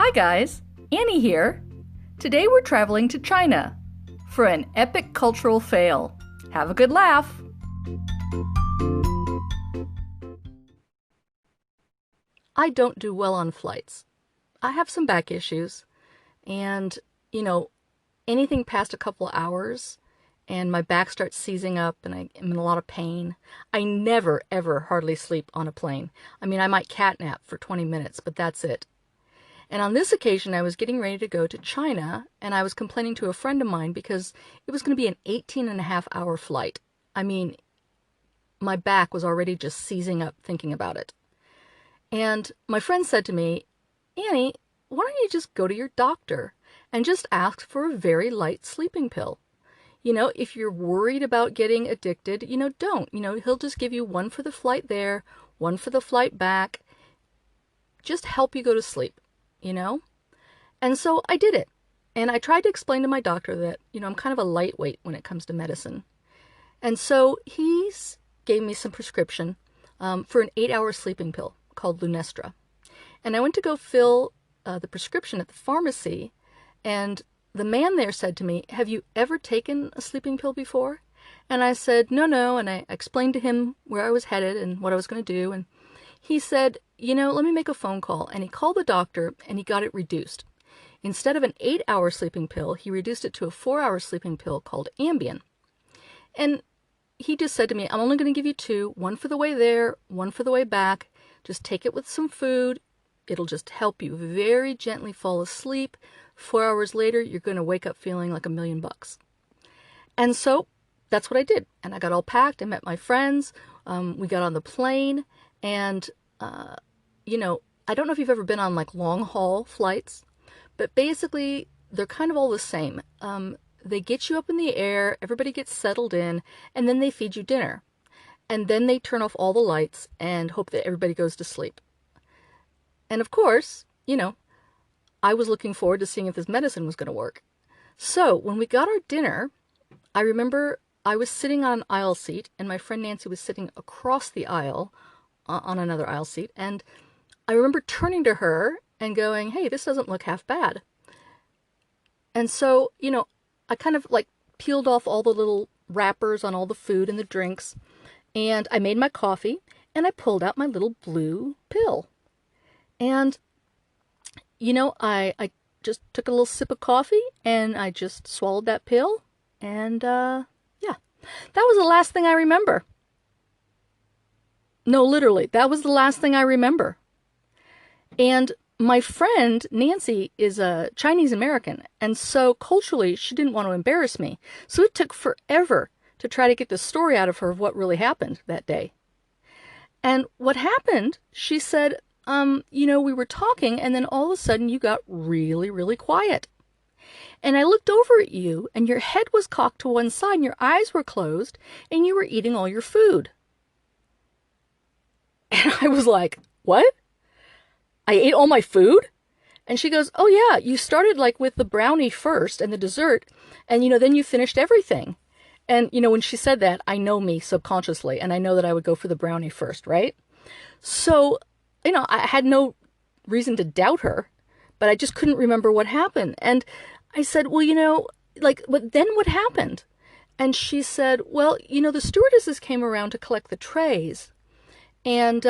Hi guys, Annie here. Today we're traveling to China for an epic cultural fail. Have a good laugh. I don't do well on flights. I have some back issues, and anything past a couple of hours and my back starts seizing up and I'm in a lot of pain. I never ever hardly sleep on a plane. I mean, I might catnap for 20 minutes, but that's it. And on this occasion, I was getting ready to go to China, and I was complaining to a friend of mine because it was going to be an 18-and-a-half-hour flight. I mean, my back was already just seizing up thinking about it. And my friend said to me, Annie, why don't you just go to your doctor and just ask for a very light sleeping pill? If you're worried about getting addicted, don't. He'll just give you one for the flight there, one for the flight back. Just help you go to sleep. And so I did it. And I tried to explain to my doctor that, I'm kind of a lightweight when it comes to medicine. And so he gave me some prescription for an 8-hour sleeping pill called Lunestra. And I went to go fill the prescription at the pharmacy, and the man there said to me, have you ever taken a sleeping pill before? And I said, no. And I explained to him where I was headed and what I was going to do. And he said, let me make a phone call. And he called the doctor and he got it reduced. Instead of an 8-hour sleeping pill, he reduced it to a 4-hour sleeping pill called Ambien. And he just said to me, I'm only going to give you 2, one for the way there, one for the way back. Just take it with some food. It'll just help you very gently fall asleep. 4 hours later, you're going to wake up feeling like $1 million. And so that's what I did. And I got all packed. I met my friends. We got on the plane. And, I don't know if you've ever been on like long haul flights, but basically they're kind of all the same. They get you up in the air, everybody gets settled in, and then they feed you dinner. And then they turn off all the lights and hope that everybody goes to sleep. And of course, I was looking forward to seeing if this medicine was going to work. So when we got our dinner, I remember I was sitting on an aisle seat and my friend Nancy was sitting across the aisle on another aisle seat. And I remember turning to her and going, hey, this doesn't look half bad. And so, I kind of like peeled off all the little wrappers on all the food and the drinks. And I made my coffee and I pulled out my little blue pill. And I just took a little sip of coffee and I just swallowed that pill. And, that was the last thing I remember. No, literally, that was the last thing I remember. And my friend, Nancy, is a Chinese American. And so culturally, she didn't want to embarrass me. So it took forever to try to get the story out of her of what really happened that day. And what happened, she said, we were talking and then all of a sudden you got really, really quiet. And I looked over at you and your head was cocked to one side and your eyes were closed and you were eating all your food. And I was like, what? I ate all my food? And she goes, oh yeah, you started like with the brownie first and the dessert and then you finished everything. And when she said that, I know me subconsciously and I know that I would go for the brownie first, right? So I had no reason to doubt her, but I just couldn't remember what happened. And I said, well, but then what happened? And she said, well, the stewardesses came around to collect the trays. And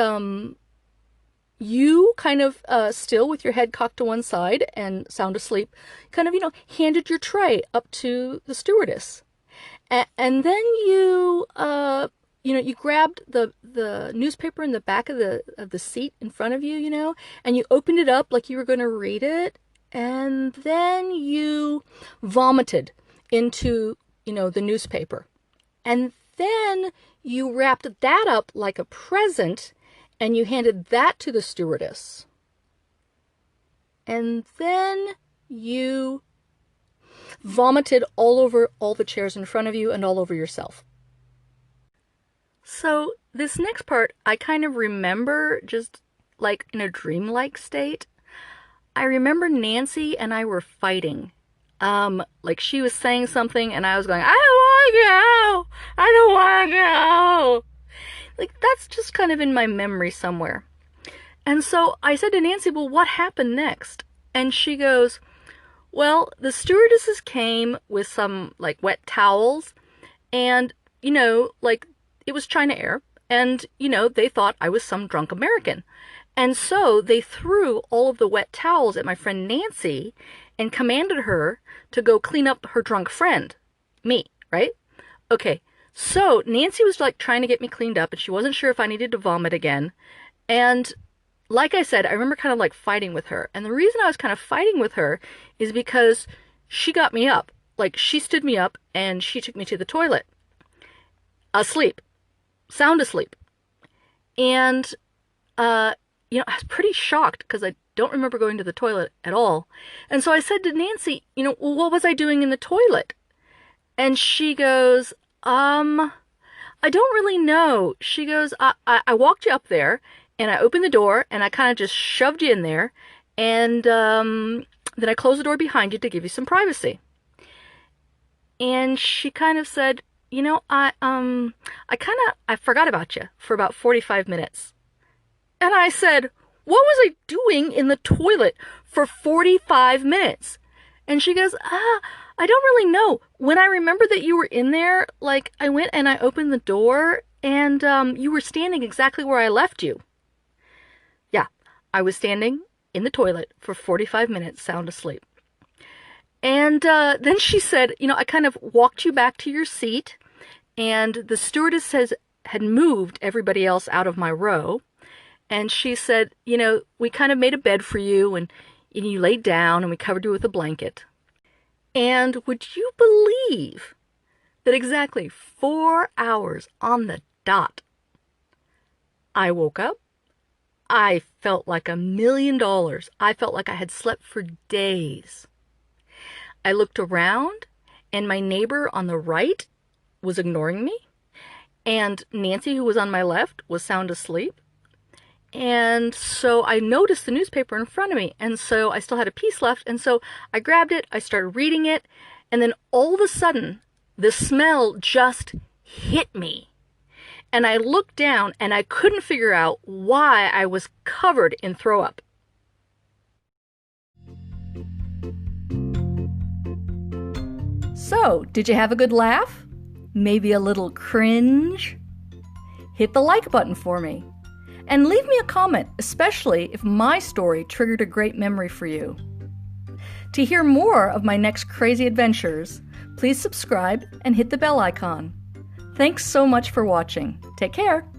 you kind of still with your head cocked to one side and sound asleep, kind of, handed your tray up to the stewardess. And then you grabbed the newspaper in the back of the seat in front of you, and you opened it up like you were going to read it. And then you vomited into, the newspaper. And then you wrapped that up like a present and you handed that to the stewardess. And then you vomited all over all the chairs in front of you and all over yourself. So this next part, I kind of remember just like in a dreamlike state. I remember Nancy and I were fighting. Like she was saying something and I was going, I don't want to go. I don't want to go. Like that's just kind of in my memory somewhere. And so I said to Nancy, well, what happened next? And she goes, well, the stewardesses came with some like wet towels and, like it was China Air and, they thought I was some drunk American. And so they threw all of the wet towels at my friend Nancy and commanded her to go clean up her drunk friend, me, right? Okay, so Nancy was like trying to get me cleaned up and she wasn't sure if I needed to vomit again. And like I said, I remember kind of like fighting with her. And the reason I was kind of fighting with her is because she got me up. Like she stood me up and she took me to the toilet. Asleep. Sound asleep. And, I was pretty shocked because I don't remember going to the toilet at all. And so I said to Nancy, well, what was I doing in the toilet? And she goes, I don't really know. She goes, I walked you up there and I opened the door and I kind of just shoved you in there. And then I closed the door behind you to give you some privacy. And she kind of said, I forgot about you for about 45 minutes. And I said, what was I doing in the toilet for 45 minutes? And she goes, I don't really know. When I remember that you were in there, like I went and I opened the door and you were standing exactly where I left you. Yeah, I was standing in the toilet for 45 minutes, sound asleep. And then she said, I kind of walked you back to your seat and the stewardess had moved everybody else out of my row. And she said, we kind of made a bed for you and you laid down and we covered you with a blanket. And would you believe that exactly 4 hours on the dot, I woke up. I felt like $1 million. I felt like I had slept for days. I looked around and my neighbor on the right was ignoring me. And Nancy, who was on my left, was sound asleep. And so I noticed the newspaper in front of me. And so I still had a piece left. And so I grabbed it, I started reading it. And then all of a sudden, the smell just hit me. And I looked down and I couldn't figure out why I was covered in throw up. So, did you have a good laugh? Maybe a little cringe? Hit the like button for me. And leave me a comment, especially if my story triggered a great memory for you. To hear more of my next crazy adventures, please subscribe and hit the bell icon. Thanks so much for watching. Take care.